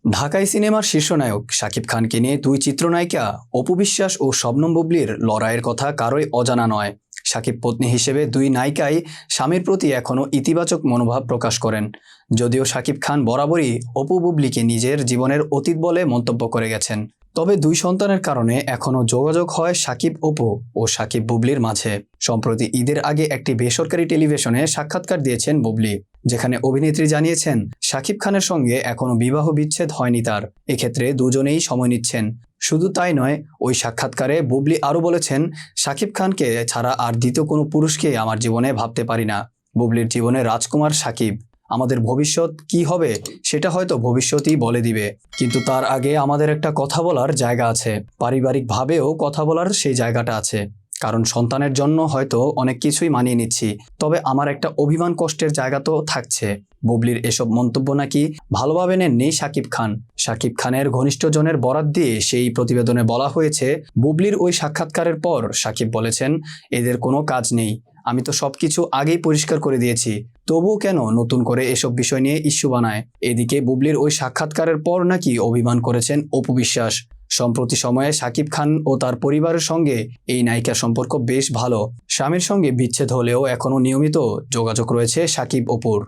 ঢাকাই সিনেমার শীর্ষনায়ক শাকিব খানকে নিয়ে দুই চিত্রনায়িকা অপু বিশ্বাস ও শবনম বুবলির লড়াইয়ের কথা কারোই অজানা নয়। শাকিব পত্নী হিসেবে দুই নায়িকাই স্বামীর প্রতি এখনও ইতিবাচক মনোভাব প্রকাশ করেন। যদিও শাকিব খান বরাবরই অপু বুবলিকে নিজের জীবনের অতীত বলে মন্তব্য করে গেছেন। তবে দুই সন্তানের কারণে এখনও যোগাযোগ হয় শাকিব অপু ও শাকিব বুবলির মাঝে। সম্প্রতি ঈদের আগে একটি বেসরকারি টেলিভিশনে সাক্ষাৎকার দিয়েছেন বুবলি, যেখানে অভিনেত্রী জানিয়েছেন শাকিব খানের সঙ্গে এখনও বিবাহ বিচ্ছেদ হয়নি তার। এক্ষেত্রে দুজনেই সময় নিচ্ছেন। শুধু তাই নয়, ওই সাক্ষাৎকারে বুবলি আরও বলেছেন, শাকিব খানকে ছাড়া আর দ্বিতীয় কোনো পুরুষকে আমার জীবনে ভাবতে পারি না। বুবলির জীবনে রাজকুমার শাকিব। আমাদের ভবিষ্যৎ কি হবে সেটা হয়তো ভবিষ্যতই বলে দিবে, কিন্তু তার আগে আমাদের একটা কথা বলার জায়গা আছে, পারিবারিকভাবেও কথা বলার সেই জায়গাটা আছে। কারণ সন্তানের জন্য হয়তো অনেক কিছুই মানিয়ে নিচ্ছি, তবে আমার একটা অভিমান কষ্টের জায়গা তো থাকছে। বুবলির এসব মন্তব্য নাকি ভালোভাবে নেননি শাকিব খান। শাকিব খানের ঘনিষ্ঠজনের বরাত দিয়ে সেই প্রতিবেদনে বলা হয়েছে, বুবলির ওই সাক্ষাৎকারের পর শাকিব বলেছেন, এদের কোনো কাজ নেই, আমি তো সবকিছু আগেই পরিষ্কার করে দিয়েছি, তবুও কেন নতুন করে এসব বিষয় নিয়ে ইস্যু বানায়। এদিকে বুবলির ওই সাক্ষাৎকারের পর নাকি অভিমান করেছেন অপু বিশ্বাস। সম্প্রতি সময়ে শাকিব খান ও তার পরিবারের সঙ্গে এই নায়িকার সম্পর্ক বেশ ভালো। স্বামীর সঙ্গে বিচ্ছেদ হলেও এখনও নিয়মিত যোগাযোগ রয়েছে শাকিব অপুর।